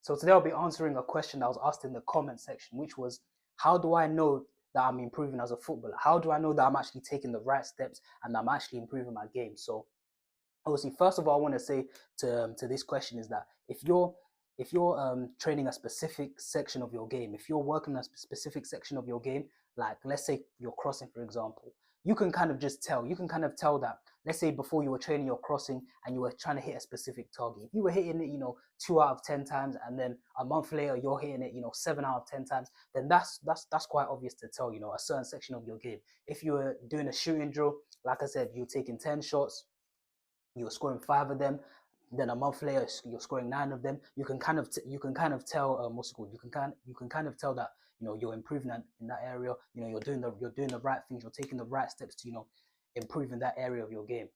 So today I'll be answering a question that was asked in the comment section, which was, how do I know that I'm improving as a footballer? How do I know that I'm actually taking the right steps and I'm actually improving my game? So obviously, first of all, I want to say to this question is that if you're training a specific section of your game, if you're working a specific section of your game, like let's say you're crossing, for example, you can kind of just tell. You can kind of tell that. Let's say before you were training your crossing and you were trying to hit a specific target. If you were hitting it, 2 out of 10 times, and then a month later you're hitting it, 7 out of 10 times, then that's quite obvious to tell. A certain section of your game. If you were doing a shooting drill, like I said, you're taking 10 shots, you were scoring 5 of them, then a month later you're scoring 9 of them. You can kind of tell what's it called. You can kind of tell that you're improving in that area. You're doing the right things. You're taking the right steps to improve in that area of your game.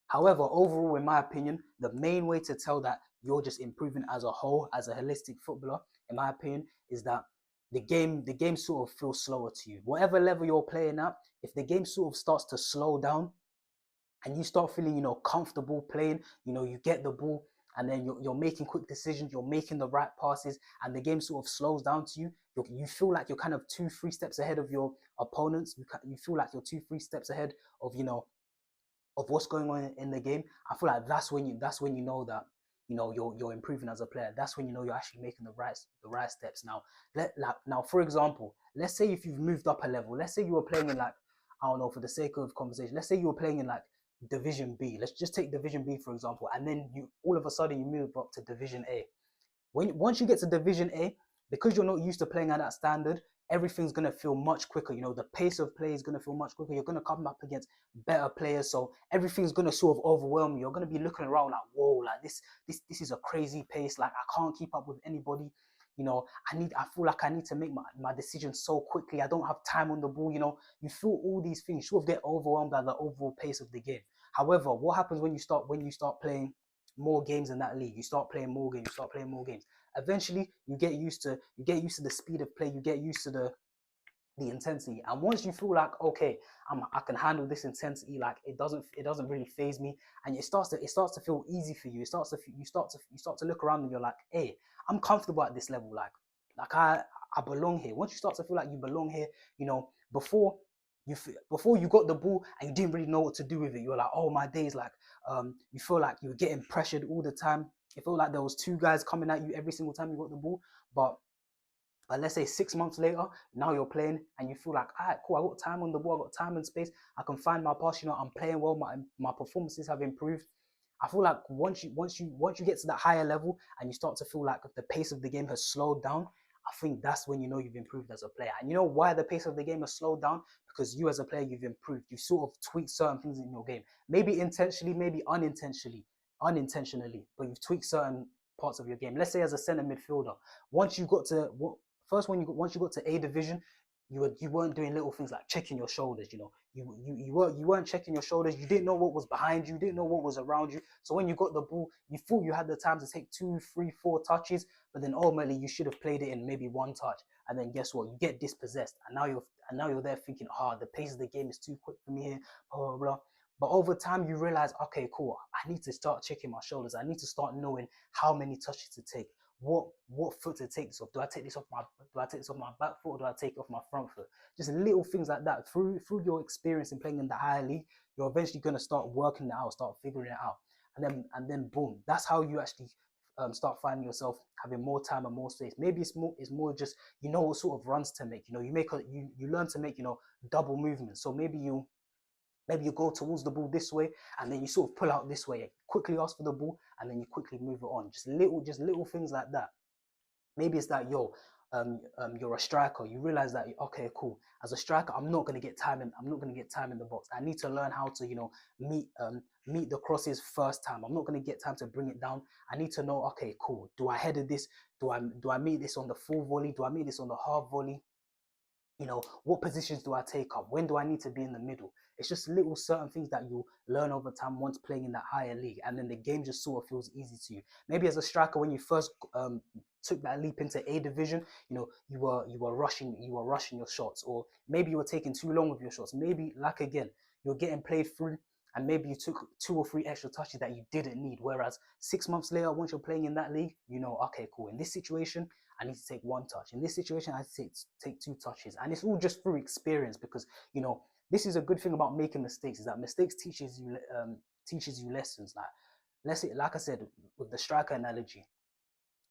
However, overall, in my opinion, the main way to tell that you're just improving as a whole, as a holistic footballer, in my opinion, is that the game sort of feels slower to you. Whatever level you're playing at, if the game sort of starts to slow down, and you start feeling comfortable playing, you get the ball, and then you're making quick decisions, you're making the right passes, and the game sort of slows down to you. You feel like you're kind of 2-3 steps ahead of your opponents. You feel like you're 2-3 steps ahead of of what's going on in the game. I feel like that's when you know that you're improving as a player. That's when you're actually making the right steps. Now, for example, let's say if you've moved up a level, let's say you were playing in, like, I don't know, for the sake of conversation, let's say you were playing in, like, Division B. Let's just take Division B for example, and then you all of a sudden you move up to Division A. Once you get to Division A, because you're not used to playing at that standard, everything's gonna feel much quicker. The pace of play is gonna feel much quicker. You're gonna come up against better players, so everything's gonna sort of overwhelm you. You're gonna be looking around like, whoa, like this is a crazy pace. Like, I can't keep up with anybody. I feel like I need to make my decisions so quickly. I don't have time on the ball. You feel all these things. You sort of get overwhelmed by the overall pace of the game. However, what happens when you start playing more games in that league? You start playing more games. You start playing more games. Eventually, you get used to the speed of play. You get used to the intensity, and once you feel like, okay, I can handle this intensity, like it doesn't really phase me, and it starts to feel easy for you. You start to look around and you're like, hey, I'm comfortable at this level. Like I belong here. Once you start to feel like you belong here, before before you got the ball and you didn't really know what to do with it, you're like, oh my days, like, you feel like you're getting pressured all the time. It felt like there was two guys coming at you every single time you got the ball. But let's say 6 months later, now you're playing and you feel like, all right, cool, I got time on the ball, I got time and space, I can find my pass, I'm playing well, my performances have improved. I feel like once you get to that higher level and you start to feel like the pace of the game has slowed down, I think that's when you've improved as a player. And you know why the pace of the game has slowed down? Because you as a player, you've improved. You sort of tweaked certain things in your game. Maybe intentionally, maybe unintentionally, but you've tweaked certain parts of your game. Let's say as a centre midfielder, once you got to once you got to A division, you weren't doing little things like checking your shoulders. You weren't checking your shoulders. You didn't know what was behind you. You didn't know what was around you. So when you got the ball, you thought you had the time to take 2, 3, 4 touches, but then ultimately you should have played it in maybe one touch. And then guess what? You get dispossessed, and now you're there thinking, the pace of the game is too quick for me here, blah blah blah. But over time, you realize, okay, cool. I need to start checking my shoulders. I need to start knowing how many touches to take. What foot to take this off? Do I take this off my back foot, or do I take it off my front foot? Just little things like that. Through your experience in playing in the higher league, you're eventually gonna start working it out, start figuring it out, and then boom, that's how you actually start finding yourself having more time and more space. Maybe it's more just what sort of runs to make. You learn to make double movements. So maybe you go towards the ball this way, and then you sort of pull out this way, quickly ask for the ball, and then you quickly move it on. Just little things like that. Maybe it's that you're a striker. You realize that, okay, cool. As a striker, I'm not gonna get time in the box. I need to learn how to meet the crosses first time. I'm not gonna get time to bring it down. I need to know, okay, cool. Do I header this? Do I meet this on the full volley? Do I meet this on the half volley? What positions do I take up? When do I need to be in the middle? It's just little certain things that you learn over time once playing in that higher league, and then the game just sort of feels easy to you. Maybe as a striker, when you first took that leap into A division, you were rushing your shots, or maybe you were taking too long with your shots. Maybe, like, again, you're getting played through, and maybe you took 2 or 3 extra touches that you didn't need. Whereas 6 months later, once you're playing in that league, you know, okay, cool. In this situation, I need to take 1 touch. In this situation, I need to take 2 touches. And it's all just through experience, because, you know, this is a good thing about making mistakes, is that mistakes teaches you lessons. Like I said, with the striker analogy,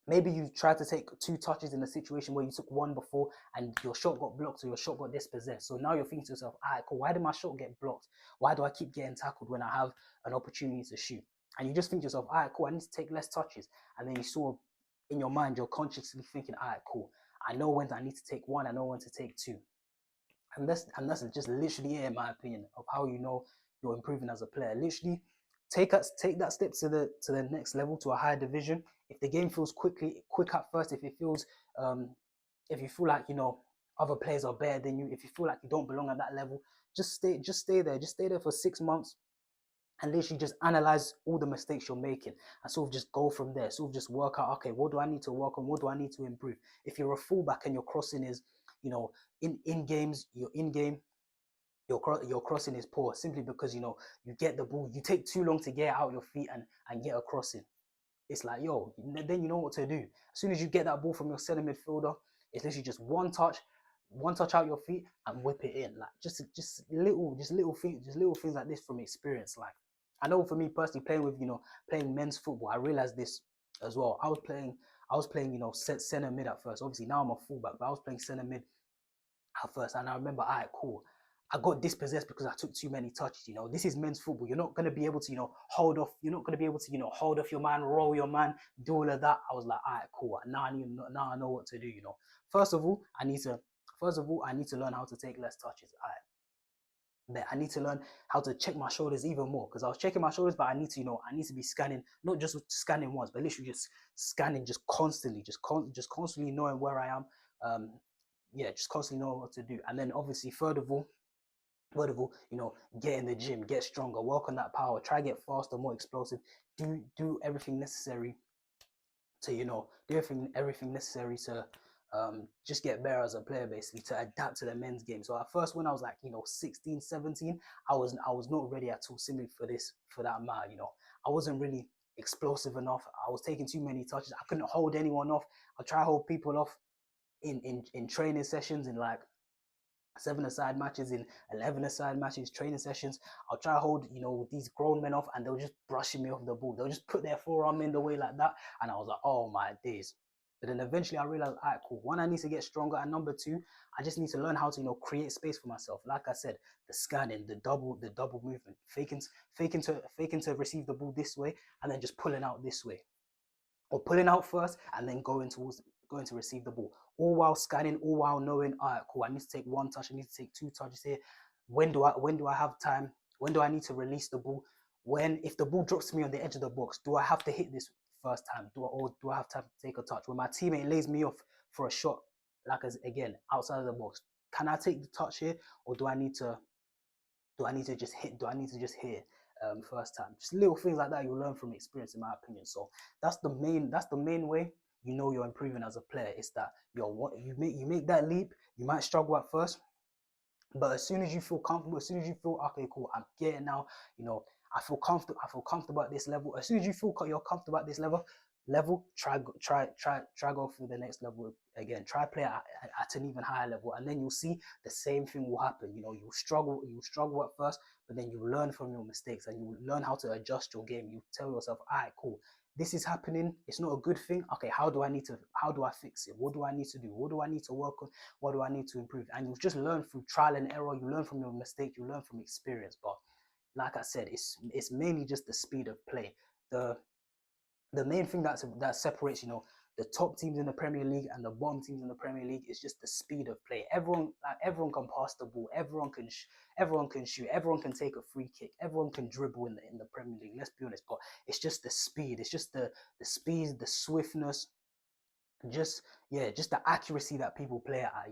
maybe you tried to take 2 touches in a situation where you took one before and your shot got blocked or your shot got dispossessed. So now you're thinking to yourself, all right, cool, why did my shot get blocked? Why do I keep getting tackled when I have an opportunity to shoot? And you just think to yourself, all right, cool, I need to take less touches. And then you sort of, in your mind, you're consciously thinking, all right, cool, I know when I need to take one, I know when to take two. And that's just literally it, in my opinion, of how you know you're improving as a player. Literally, take that step to the next level, to a higher division. If the game feels quick at first, if it feels if you feel like, you know, other players are better than you, if you feel like you don't belong at that level, just stay there for 6 months, and literally just analyze all the mistakes you're making, and sort of just go from there. Sort of just work out, okay, what do I need to work on? What do I need to improve? If you're a fullback and your crossing is, you know, in games, your crossing is poor, simply because, you know, you get the ball, you take too long to get out your feet and get a crossing. It's like, yo, then you know what to do. As soon as you get that ball from your center midfielder, it's literally just one touch out your feet and whip it in. Like just little things like this from experience. Like, I know for me personally, playing men's football, I realized this as well. I was playing, you know, center mid at first. Obviously now I'm a fullback, but I was playing center mid at first, and I remember, all right, cool, I got dispossessed because I took too many touches. You know, this is men's football. You're not gonna be able to, you know, hold off. You're not gonna be able to, you know, hold off your man, roll your man, do all of that. I was like, all right, cool. Now I know what to do. You know, first of all, I need to learn how to take less touches. All right. But I need to learn how to check my shoulders even more, because I was checking my shoulders, but I need to, you know, I need to be scanning, not just scanning once, but literally just scanning, just constantly, just constantly knowing where I am. Um, yeah, just constantly knowing what to do. And then obviously, third of all, you know, get in the gym, get stronger, work on that power, try to get faster, more explosive, do everything necessary to, you know, do everything necessary to just get better as a player, basically, to adapt to the men's game. So at first, when I was like, you know, 16, 17, I was not ready at all, simply for that matter. You know, I wasn't really explosive enough. I was taking too many touches. I couldn't hold anyone off. I try to hold people off in training sessions, in like 7-a-side matches, in 11-a-side matches, training sessions. I'll try to hold, you know, these grown men off, and they'll just brushing me off the ball. They'll just put their forearm in the way like that, and I was like, oh my days. But then eventually I realized, all right, cool. One, I need to get stronger, and number two, I just need to learn how to, you know, create space for myself. Like I said, the scanning, the double movement, faking to receive the ball this way, and then just pulling out this way, or pulling out first and then going to receive the ball, all while scanning, all while knowing, all right, cool, I need to take 1 touch, I need to take 2 touches here. When do I have time? When do I need to release the ball? When, if the ball drops to me on the edge of the box, do I have to hit this first time? Or do I have time to take a touch? When my teammate lays me off for a shot, like, as again, outside of the box, can I take the touch here, or do I need to just hit? Do I need to just hit first time? Just little things like that you learn from experience, in my opinion. So that's the main way you know you're improving as a player. Is that you make that leap. You might struggle at first, but as soon as you feel comfortable, as soon as you feel, okay, cool, I'm getting now, you know, I feel comfortable at this level. As soon as you feel you're comfortable at this level, try go through the next level again. Try play at an even higher level, and then you'll see the same thing will happen. You know, you'll struggle at first, but then you learn from your mistakes, and you learn how to adjust your game. You tell yourself, all right, cool, this is happening, it's not a good thing. Okay, how do I fix it? What do I need to do? What do I need to work on? What do I need to improve? And you just learn through trial and error. You learn from your mistake, you learn from experience. But like I said, it's mainly just the speed of play. The main thing that separates, you know, the top teams in the Premier League and the bottom teams in the Premier League is just the speed of play. Everyone can pass the ball. Everyone can shoot. Everyone can take a free kick. Everyone can dribble in the Premier League. Let's be honest. But it's just the speed. It's just the speed, the swiftness, just, yeah, just the accuracy that people play at. I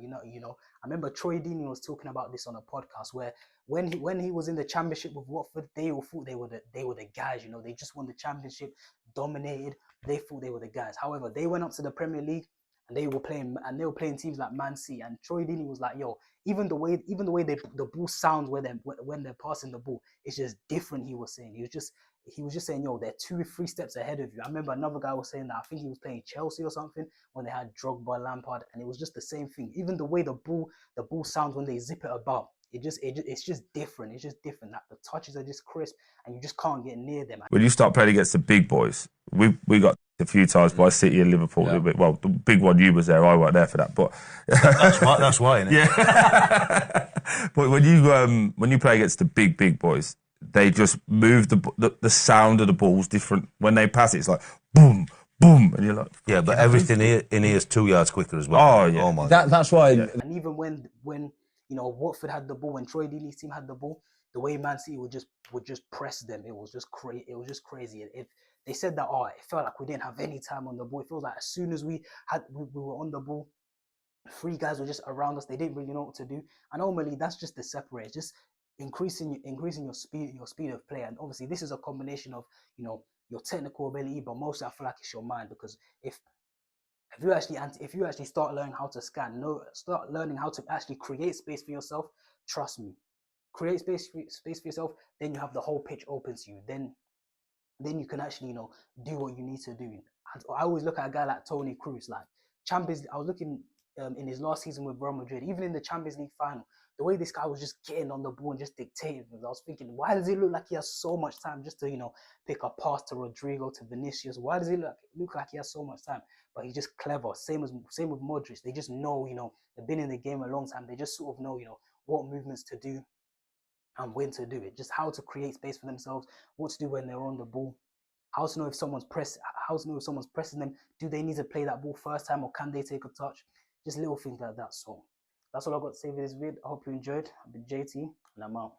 remember Troy Deeney was talking about this on a podcast, where when he was in the championship with Watford, they all thought they were the guys. You know, they just won the championship, dominated. They thought they were the guys. However, they went up to the Premier League, and they were playing teams like Man City, and Troy Deeney was like, yo, even the way the ball sounds when they're passing the ball, it's just different. He was just saying, yo, they're 2-3 steps ahead of you. I remember another guy was saying that, I think he was playing Chelsea or something, when they had Drogba, Lampard, and it was just the same thing. Even the way the ball sounds when they zip it about, it's just different. It's just different. That the touches are just crisp, and you just can't get near them. When you start playing against the big boys, we got a few times by City and Liverpool. Yeah. Well, the big one, you was there, I weren't there for that, but that's why, isn't it? Yeah. But when you play against the big boys, they just move the sound of the ball's different. When they pass it, it's like boom, boom, and you're like, yeah. But everything in here is 2 yards quicker as well. Oh yeah. Oh my. That's why. And even when Watford had the ball, when Troy Deeney's team had the ball, the way Man City would just press them, it was just crazy. They said that, it felt like we didn't have any time on the ball. It feels like as soon as we were on the ball, 3 guys were just around us. They didn't really know what to do. And normally that's just the separate, just increasing your speed of play. And obviously this is a combination of your technical ability, but mostly I feel like it's your mind, because if you actually start learning how to start learning how to actually create space for yourself, trust me, create space for yourself, then you have the whole pitch open to you. Then you can actually do what you need to do. And I always look at a guy like Toni Kroos, like I was looking in his last season with Real Madrid, even in the Champions League final, the way this guy was just getting on the ball and just dictating. I was thinking, why does it look like he has so much time just to pick a pass to Rodrigo, to Vinicius? Why does it look like he has so much time? But he's just clever. Same with Modric. They just know, they've been in the game a long time. They just sort of know, what movements to do and when to do it. Just how to create space for themselves, what to do when they're on the ball, how to know if someone's pressing them. Do they need to play that ball first time, or can they take a touch? Just little things like that. So that's all I've got to say for this vid. I hope you enjoyed. I've been JT, and I'm out.